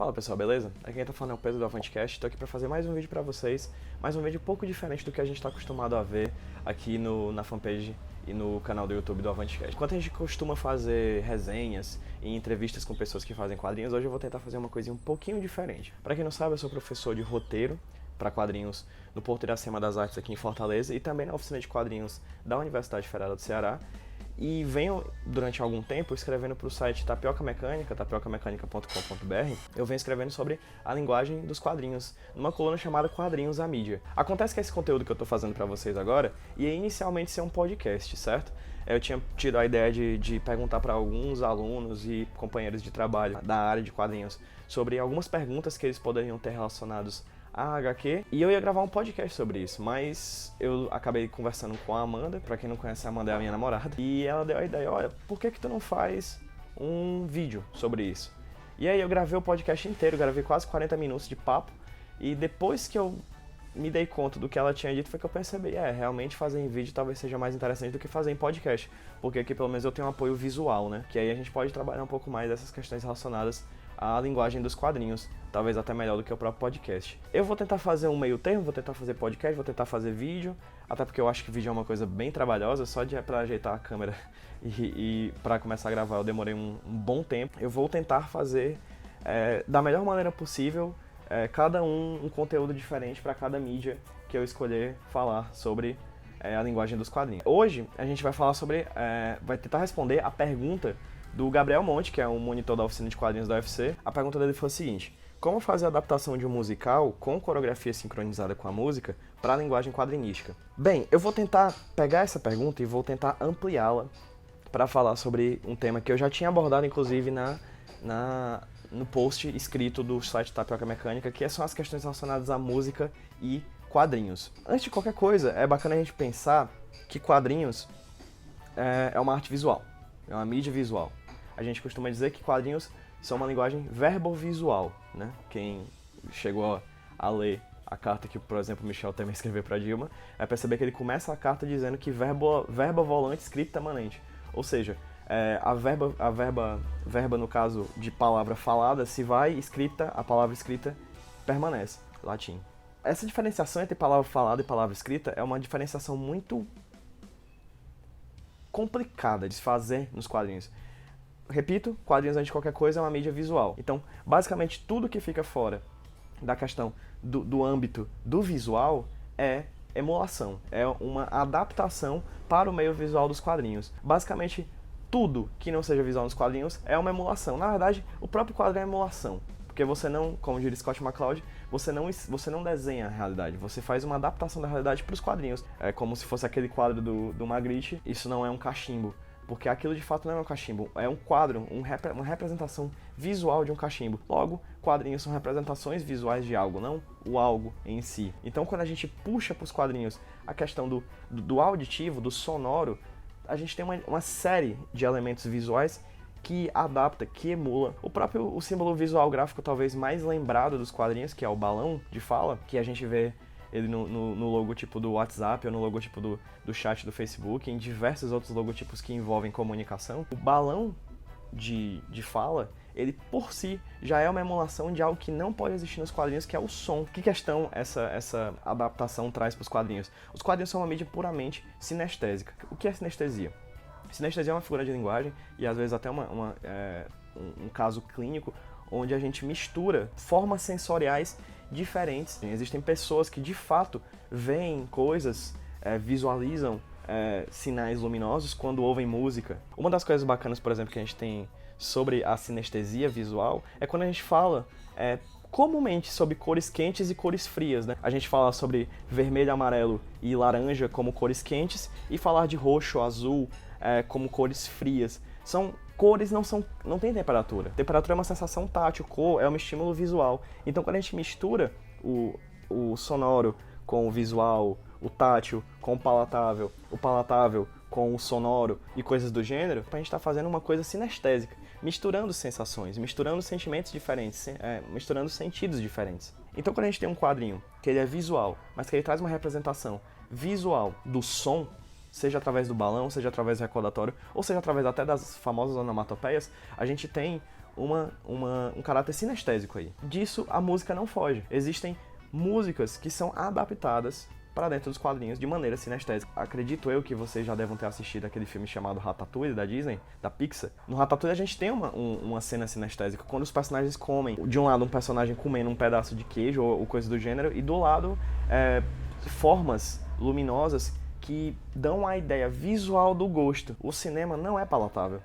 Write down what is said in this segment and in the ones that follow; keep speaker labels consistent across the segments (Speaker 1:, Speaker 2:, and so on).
Speaker 1: Fala pessoal, beleza? Aqui quem tá falando é o Pedro do AvanteCast, tô aqui pra fazer mais um vídeo pra vocês, mais um vídeo um pouco diferente do que a gente tá acostumado a ver aqui na fanpage e no canal do YouTube do AvanteCast. Enquanto a gente costuma fazer resenhas e entrevistas com pessoas que fazem quadrinhos, hoje eu vou tentar fazer uma coisinha um pouquinho diferente. Pra quem não sabe, eu sou professor de roteiro para quadrinhos no Porto Iracema das Artes aqui em Fortaleza e também na oficina de quadrinhos da Universidade Federal do Ceará. E venho, durante algum tempo, escrevendo para o site Tapioca Mecânica, tapiocamecanica.com.br, eu venho escrevendo sobre a linguagem dos quadrinhos, numa coluna chamada Quadrinhos à Mídia. Acontece que esse conteúdo que eu estou fazendo para vocês agora ia inicialmente ser um podcast, certo? Eu tinha tido a ideia de perguntar para alguns alunos e companheiros de trabalho da área de quadrinhos sobre algumas perguntas que eles poderiam ter relacionados a HQ, e eu ia gravar um podcast sobre isso, mas eu acabei conversando com a Amanda. Pra quem não conhece, a Amanda é a minha namorada, e ela deu a ideia, olha, por que tu não faz um vídeo sobre isso? E aí eu gravei o podcast inteiro, gravei quase 40 minutos de papo, e depois que eu me dei conta do que ela tinha dito, foi que eu percebi, realmente fazer em vídeo talvez seja mais interessante do que fazer em podcast, porque aqui pelo menos eu tenho um apoio visual, né, que aí a gente pode trabalhar um pouco mais dessas questões relacionadas à linguagem dos quadrinhos, talvez até melhor do que o próprio podcast. Eu vou tentar fazer um meio termo, vou tentar fazer podcast, vou tentar fazer vídeo, até porque eu acho que vídeo é uma coisa bem trabalhosa, só pra ajeitar a câmera e pra começar a gravar eu demorei um bom tempo. Eu vou tentar fazer da melhor maneira possível, cada um conteúdo diferente para cada mídia que eu escolher falar sobre a linguagem dos quadrinhos. Hoje a gente vai falar sobre, vai tentar responder a pergunta do Gabriel Monte, que é um monitor da oficina de quadrinhos da UFC. A pergunta dele foi a seguinte: como fazer a adaptação de um musical com coreografia sincronizada com a música para a linguagem quadrinística? Bem, eu vou tentar pegar essa pergunta e vou tentar ampliá-la para falar sobre um tema que eu já tinha abordado, inclusive, no post escrito do site Tapioca Mecânica, que são as questões relacionadas à música e quadrinhos. Antes de qualquer coisa, é bacana a gente pensar que quadrinhos é uma arte visual, é uma mídia visual. A gente costuma dizer que quadrinhos são uma linguagem verbovisual, né? Quem chegou a ler a carta que, por exemplo, Michel Temer escreveu para Dilma, vai perceber que ele começa a carta dizendo que verba volante, scripta manente. Ou seja, a verba no caso de palavra falada se vai, escrita, a palavra escrita permanece, latim. Essa diferenciação entre palavra falada e palavra escrita é uma diferenciação muito complicada de se fazer nos quadrinhos. Repito, quadrinhos antes de qualquer coisa é uma mídia visual. Então, basicamente, tudo que fica fora da questão do âmbito do visual é emulação, é uma adaptação para o meio visual dos quadrinhos. Basicamente, tudo que não seja visual nos quadrinhos é uma emulação. Na verdade, o próprio quadrinho é emulação, porque você não, como diria Scott McCloud, você não desenha a realidade, você faz uma adaptação da realidade para os quadrinhos. É como se fosse aquele quadro do Magritte, isso não é um cachimbo, porque aquilo de fato não é um cachimbo, é um quadro, uma representação visual de um cachimbo. Logo, quadrinhos são representações visuais de algo, não o algo em si. Então, quando a gente puxa para os quadrinhos a questão do auditivo, do sonoro, a gente tem uma série de elementos visuais que adapta, que emula o símbolo visual gráfico talvez mais lembrado dos quadrinhos, que é o balão de fala, que a gente vê ele no logotipo do WhatsApp ou no logotipo do chat do Facebook, em diversos outros logotipos que envolvem comunicação. O balão de fala, ele por si já é uma emulação de algo que não pode existir nos quadrinhos, que é o som. Que questão essa adaptação traz para os quadrinhos? Os quadrinhos são uma mídia puramente sinestésica. O que é sinestesia? Sinestesia é uma figura de linguagem e às vezes até um caso clínico onde a gente mistura formas sensoriais diferentes. Existem pessoas que de fato veem coisas, visualizam sinais luminosos quando ouvem música. Uma das coisas bacanas, por exemplo, que a gente tem sobre a sinestesia visual é quando a gente fala comumente sobre cores quentes e cores frias, né? A gente fala sobre vermelho, amarelo e laranja como cores quentes e falar de roxo, azul como cores frias. Cores não tem temperatura. Temperatura é uma sensação tátil, cor é um estímulo visual. Então, quando a gente mistura o sonoro com o visual, o tátil com o palatável com o sonoro e coisas do gênero, a gente está fazendo uma coisa sinestésica, misturando sensações, misturando sentimentos diferentes, misturando sentidos diferentes. Então, quando a gente tem um quadrinho que ele é visual, mas que ele traz uma representação visual do som, seja através do balão, seja através do recordatório, ou seja através até das famosas onomatopeias, a gente tem um caráter sinestésico aí. Disso a música não foge. Existem músicas que são adaptadas para dentro dos quadrinhos de maneira sinestésica. Acredito eu que vocês já devem ter assistido aquele filme chamado Ratatouille, da Disney, da Pixar. No Ratatouille a gente tem uma cena sinestésica, quando os personagens comem. De um lado um personagem comendo um pedaço de queijo ou coisa do gênero, e do lado formas luminosas que dão a ideia visual do gosto. O cinema não é palatável.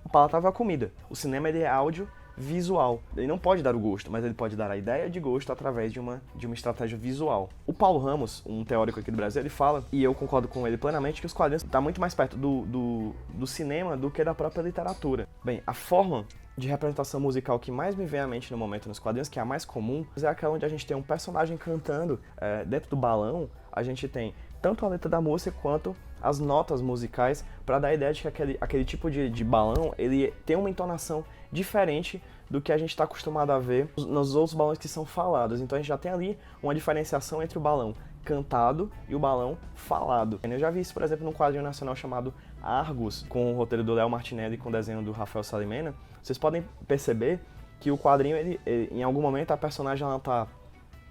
Speaker 1: O palatável é a comida. O cinema ele é áudio visual. Ele não pode dar o gosto, mas ele pode dar a ideia de gosto através de uma estratégia visual. O Paulo Ramos, um teórico aqui do Brasil, ele fala, e eu concordo com ele plenamente, que os quadrinhos estão muito mais perto do cinema do que da própria literatura. Bem, a forma de representação musical que mais me vem à mente no momento nos quadrinhos, que é a mais comum, é aquela onde a gente tem um personagem cantando dentro do balão. A gente tem tanto a letra da música quanto as notas musicais, para dar a ideia de que aquele tipo de balão ele tem uma entonação diferente do que a gente está acostumado a ver nos outros balões que são falados. Então a gente já tem ali uma diferenciação entre o balão cantado e o balão falado. Eu já vi isso, por exemplo, num quadrinho nacional chamado Argos, com o roteiro do Léo Martinelli e com o desenho do Rafael Salimena. Vocês podem perceber que o quadrinho, em algum momento, a personagem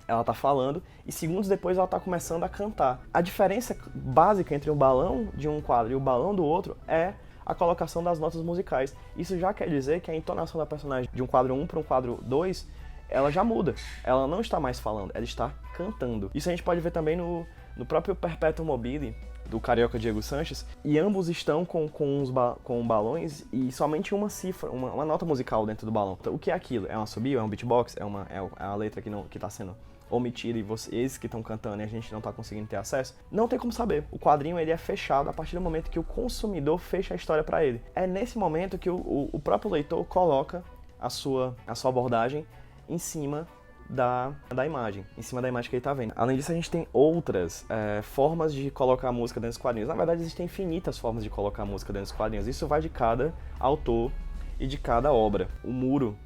Speaker 1: ela tá falando e segundos depois ela tá começando a cantar. A diferença básica entre o balão de um quadro e o balão do outro é a colocação das notas musicais. Isso já quer dizer que a entonação da personagem de um quadro 1 para um quadro 2, ela já muda. Ela não está mais falando, ela está cantando. Isso a gente pode ver também no próprio Perpétuo Mobile, do carioca Diego Sanches, e ambos estão com balões e somente uma cifra, uma nota musical dentro do balão. Então, o que é aquilo? É um assobio? É um beatbox? É uma letra que está sendo omitida e vocês que estão cantando e a gente não está conseguindo ter acesso? Não tem como saber. O quadrinho ele é fechado a partir do momento que o consumidor fecha a história para ele. É nesse momento que o próprio leitor coloca a sua abordagem em cima da imagem, em cima da imagem que ele está vendo. Além disso, a gente tem outras formas de colocar a música dentro dos quadrinhos. Na verdade, existem infinitas formas de colocar a música dentro dos quadrinhos. Isso vai de cada autor e de cada obra. O Muro,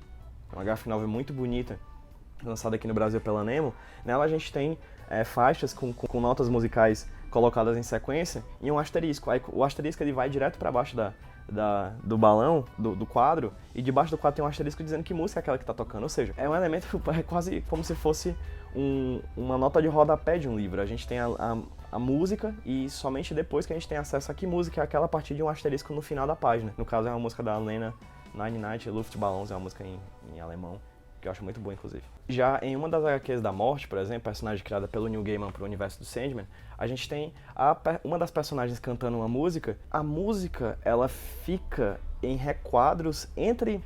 Speaker 1: uma graphic novel muito bonita, lançada aqui no Brasil pela Nemo. Nela a gente tem faixas com notas musicais colocadas em sequência e um asterisco. Aí, o asterisco ele vai direto para baixo do balão, do quadro, e debaixo do quadro tem um asterisco dizendo que música é aquela que está tocando. Ou seja, é um elemento quase como se fosse uma nota de rodapé de um livro. A gente tem a música e somente depois que a gente tem acesso a que música é aquela a partir de um asterisco no final da página. No caso é uma música da Lena Nine Night Luftballons, é uma música em alemão, que eu acho muito boa, inclusive. Já em uma das HQs da Morte, por exemplo, personagem criada pelo Neil Gaiman para o universo do Sandman, a gente tem uma das personagens cantando uma música. A música, ela fica em requadros entre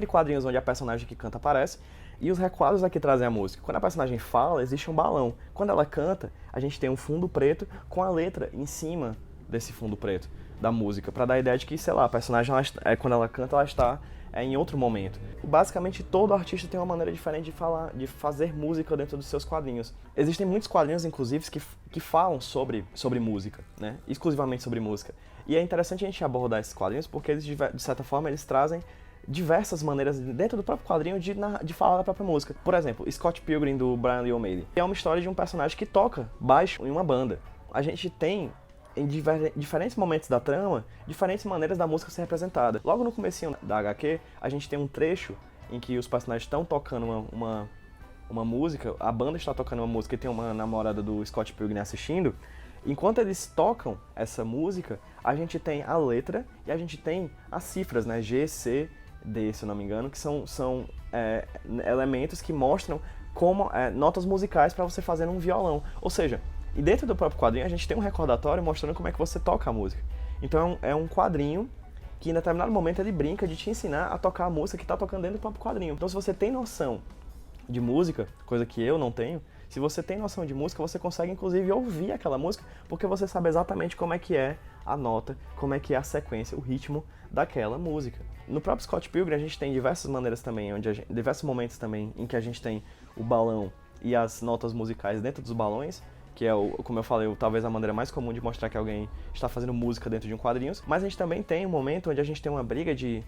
Speaker 1: quadrinhos onde a personagem que canta aparece, e os requadros aqui trazem a música. Quando a personagem fala, existe um balão. Quando ela canta, a gente tem um fundo preto com a letra em cima desse fundo preto da música, para dar a ideia de que, sei lá, a personagem, quando ela canta, ela está em outro momento. Basicamente, todo artista tem uma maneira diferente de fazer música dentro dos seus quadrinhos. Existem muitos quadrinhos, inclusive, que falam sobre música, né? Exclusivamente sobre música. E é interessante a gente abordar esses quadrinhos porque eles, de certa forma, eles trazem diversas maneiras dentro do próprio quadrinho de falar da própria música. Por exemplo, Scott Pilgrim, do Brian Lee O'Malley. É uma história de um personagem que toca baixo em uma banda. A gente tem, em diferentes momentos da trama, diferentes maneiras da música ser representada. Logo no comecinho da HQ, a gente tem um trecho em que os personagens estão tocando uma música, a banda está tocando uma música e tem uma namorada do Scott Pilgrim assistindo. Enquanto eles tocam essa música, a gente tem a letra e a gente tem as cifras, né? G, C, D, se eu não me engano, que são elementos que mostram como notas musicais para você fazer num violão. Ou seja, e dentro do próprio quadrinho a gente tem um recordatório mostrando como é que você toca a música. Então é um quadrinho que em determinado momento ele brinca de te ensinar a tocar a música que está tocando dentro do próprio quadrinho. Então se você tem noção de música, coisa que eu não tenho, se você tem noção de música, você consegue inclusive ouvir aquela música porque você sabe exatamente como é que é a nota, como é que é a sequência, o ritmo daquela música. No próprio Scott Pilgrim a gente tem diversas maneiras também, diversos momentos também em que a gente tem o balão e as notas musicais dentro dos balões, que é, como eu falei, talvez a maneira mais comum de mostrar que alguém está fazendo música dentro de um quadrinho. Mas a gente também tem um momento onde a gente tem uma briga de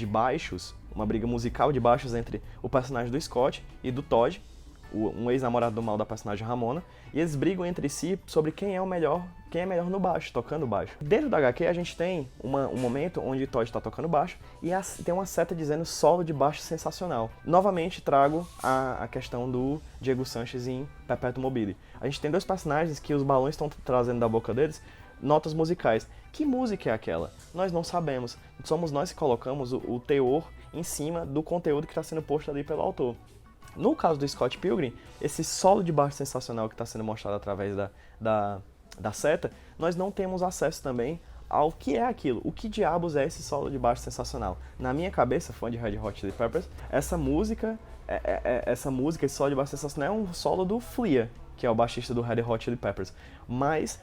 Speaker 1: baixos, uma briga musical de baixos entre o personagem do Scott e do Todd, um ex-namorado do mal da personagem Ramona, e eles brigam entre si sobre quem é melhor no baixo, tocando baixo. Dentro da HQ a gente tem um momento onde Todd está tocando baixo e tem uma seta dizendo solo de baixo sensacional. Novamente trago a questão do Diego Sanchez em Perpetuum Mobile. A gente tem dois personagens que os balões estão trazendo da boca deles notas musicais. Que música é aquela? Nós não sabemos. Somos nós que colocamos o teor em cima do conteúdo que está sendo posto ali pelo autor. No caso do Scott Pilgrim, esse solo de baixo sensacional que está sendo mostrado através da seta, nós não temos acesso também ao que é aquilo. O que diabos é esse solo de baixo sensacional? Na minha cabeça, fã de Red Hot Chili Peppers, essa música, esse solo de baixo sensacional é um solo do Flea, que é o baixista do Red Hot Chili Peppers. Mas,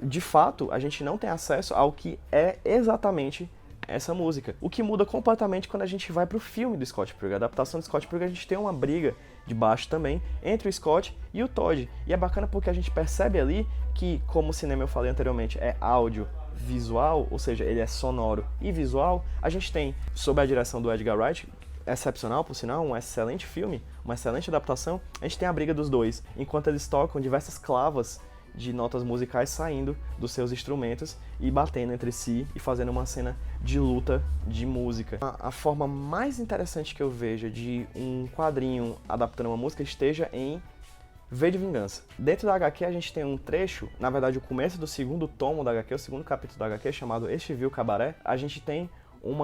Speaker 1: de fato, a gente não tem acesso ao que é exatamente essa música. O que muda completamente quando a gente vai pro filme do Scott Pilgrim. A adaptação do Scott Pilgrim, a gente tem uma briga de baixo também entre o Scott e o Todd. E é bacana porque a gente percebe ali que, como o cinema eu falei anteriormente, é áudio, visual, ou seja, ele é sonoro e visual, a gente tem, sob a direção do Edgar Wright, excepcional, por sinal, um excelente filme, uma excelente adaptação, a gente tem a briga dos dois, enquanto eles tocam diversas clavas de notas musicais saindo dos seus instrumentos e batendo entre si e fazendo uma cena de luta de música. A forma mais interessante que eu vejo de um quadrinho adaptando uma música esteja em V de Vingança. Dentro da HQ a gente tem um trecho, na verdade o começo do segundo tomo da HQ, o segundo capítulo da HQ, chamado Este Vil Cabaré. A gente tem um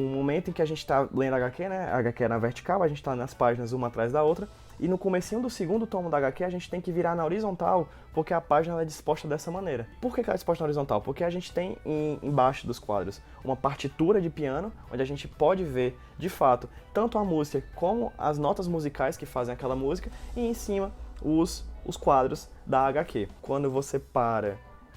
Speaker 1: momento em que a gente está lendo a HQ, né? A HQ é na vertical, a gente está nas páginas uma atrás da outra, e no comecinho do segundo tomo da HQ a gente tem que virar na horizontal, porque a página é disposta dessa maneira. Por que ela é disposta na horizontal? Porque a gente tem embaixo dos quadros uma partitura de piano, onde a gente pode ver, de fato, tanto a música como as notas musicais que fazem aquela música, e em cima os quadros da HQ. Quando você para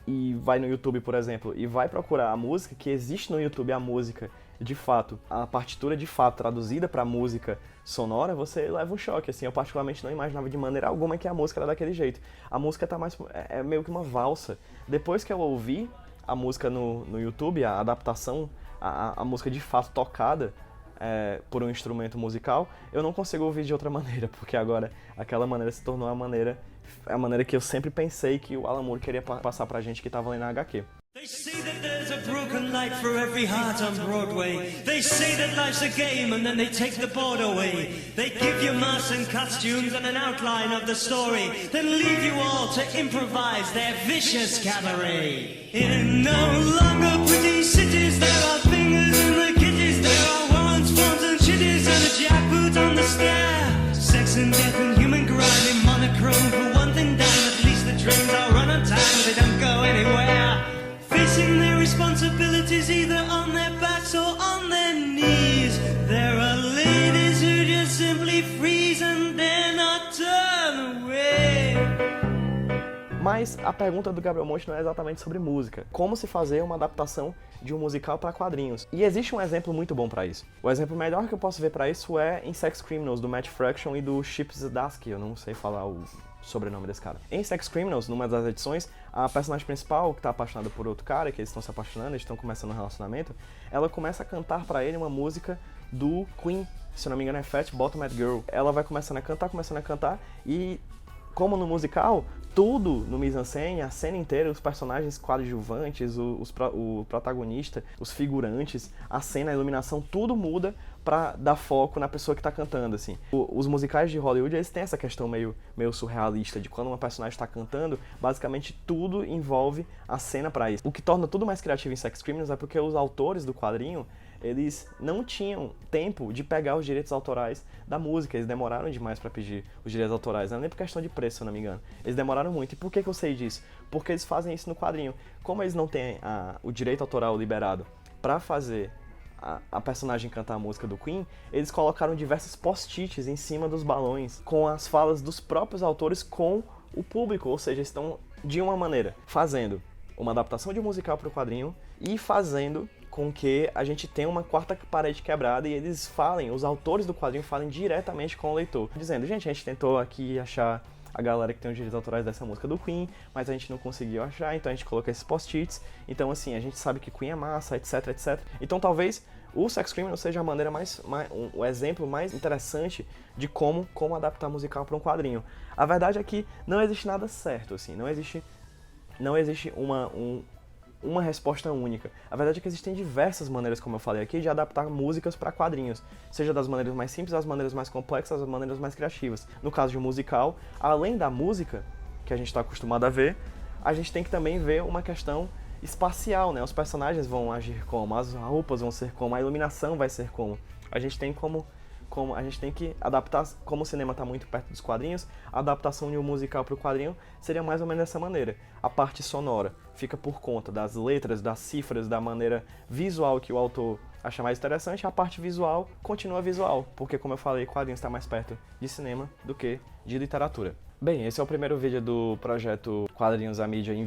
Speaker 1: e vai no YouTube, por exemplo, e vai procurar a música, que existe no YouTube a música, de fato, a partitura de fato traduzida para música sonora, você leva um choque, assim, eu particularmente não imaginava de maneira alguma que a música era daquele jeito. A música tá mais, é meio que uma valsa. Depois que eu ouvi a música no YouTube, a adaptação, a música de fato tocada por um instrumento musical, eu não consigo ouvir de outra maneira, porque agora aquela maneira se tornou a maneira que eu sempre pensei que o Alan Moore queria passar pra gente que tava lendo na HQ.
Speaker 2: They say that there's a broken light for every heart on Broadway. They say that life's a game and then they take the board away. They give you masks and costumes and an outline of the story, then leave you all to improvise their vicious cabaret. In no longer pretty cities, there are fingers in the kitties, there are warrants, forms and chitties, and a jackboot on the stair. Sex and death and human grime in monochrome. For one thing down, at least the trains are run on time, they don't go anywhere. Facing their responsibilities either on their backs or on their knees. There are ladies who just simply freeze and dare not turn away.
Speaker 1: Mas a pergunta do Gabriel Monte não é exatamente sobre música. Como se fazer uma adaptação de um musical para quadrinhos? E existe um exemplo muito bom para isso. O exemplo melhor que eu posso ver para isso é em Sex Criminals, do Matt Fraction e do Chip Zdarsky, eu não sei falar o sobrenome desse cara. Em Sex Criminals, numa das edições, a personagem principal, que tá apaixonada por outro cara, que eles estão se apaixonando, eles estão começando um relacionamento, ela começa a cantar pra ele uma música do Queen, se não me engano é Fat Bottomed Girl. Ela vai começando a cantar, e como no musical, tudo no mise-en-scène, a cena inteira, os personagens coadjuvantes, o protagonista, os figurantes, a cena, a iluminação, tudo muda pra dar foco na pessoa que tá cantando, assim. Os musicais de Hollywood, eles têm essa questão meio surrealista, de quando uma personagem tá cantando, basicamente tudo envolve a cena pra isso. O que torna tudo mais criativo em Sex Criminals é porque os autores do quadrinho, eles não tinham tempo de pegar os direitos autorais da música, eles demoraram demais para pedir os direitos autorais, não é nem por questão de preço, se eu não me engano. Eles demoraram muito. E por que eu sei disso? Porque eles fazem isso no quadrinho. Como eles não têm o direito autoral liberado para fazer a personagem cantar a música do Queen, eles colocaram diversos post-its em cima dos balões com as falas dos próprios autores com o público, ou seja, estão, de uma maneira, fazendo uma adaptação de um musical para o quadrinho e fazendo com que a gente tenha uma quarta parede quebrada e eles os autores do quadrinho falem diretamente com o leitor, dizendo, gente, a gente tentou aqui achar a galera que tem os direitos autorais dessa música do Queen, mas a gente não conseguiu achar, então a gente coloca esses post-its, então assim, a gente sabe que Queen é massa, etc, etc. Então talvez o Sex Criminal seja a maneira o exemplo mais interessante de como adaptar musical para um quadrinho. A verdade é que não existe nada certo, assim, não existe uma resposta única. A verdade é que existem diversas maneiras, como eu falei aqui, de adaptar músicas para quadrinhos, seja das maneiras mais simples, às maneiras mais complexas, às maneiras mais criativas. No caso de um musical, além da música que a gente está acostumado a ver, a gente tem que também ver uma questão espacial, né? Os personagens vão agir como, as roupas vão ser como, a iluminação vai ser como. A gente tem a gente tem que adaptar, como o cinema está muito perto dos quadrinhos, a adaptação de um musical para o quadrinho seria mais ou menos dessa maneira. A parte sonora fica por conta das letras, das cifras, da maneira visual que o autor acha mais interessante, a parte visual continua visual, porque, como eu falei, quadrinhos está mais perto de cinema do que de literatura. Bem, esse é o primeiro vídeo do projeto Quadrinhos à Mídia em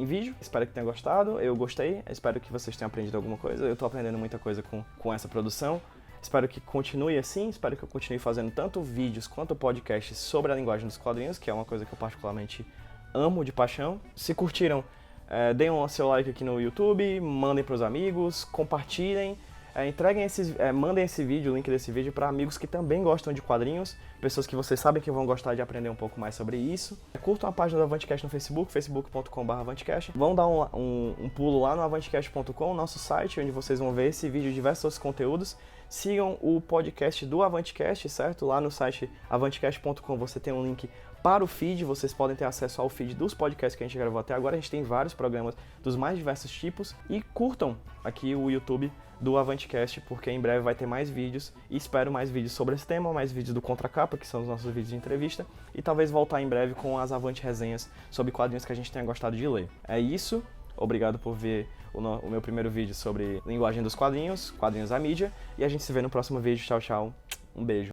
Speaker 1: vídeo. Espero que tenham gostado, eu gostei, espero que vocês tenham aprendido alguma coisa. Eu estou aprendendo muita coisa com essa produção. Espero que continue assim, espero que eu continue fazendo tanto vídeos quanto podcasts sobre a linguagem dos quadrinhos, que é uma coisa que eu particularmente amo de paixão. Se curtiram, deem o seu like aqui no YouTube, mandem para os amigos, compartilhem. Mandem esse vídeo, o link desse vídeo para amigos que também gostam de quadrinhos, pessoas que vocês sabem que vão gostar de aprender um pouco mais sobre isso. Curtam a página do Avantcast no Facebook, facebook.com/avantcast. Vão dar um pulo lá no avantcast.com, nosso site, onde vocês vão ver esse vídeo e diversos outros conteúdos. Sigam o podcast do Avantcast, certo? Lá no site avantcast.com você tem um link para o feed, vocês podem ter acesso ao feed dos podcasts que a gente gravou até agora. A gente tem vários programas dos mais diversos tipos. E curtam aqui o YouTube do Avantcast, porque em breve vai ter mais vídeos, e espero mais vídeos sobre esse tema, mais vídeos do Contracapa, que são os nossos vídeos de entrevista, e talvez voltar em breve com as Avante resenhas sobre quadrinhos que a gente tenha gostado de ler. É isso, obrigado por ver o meu primeiro vídeo sobre linguagem dos quadrinhos à mídia, e a gente se vê no próximo vídeo. Tchau, tchau, um beijo.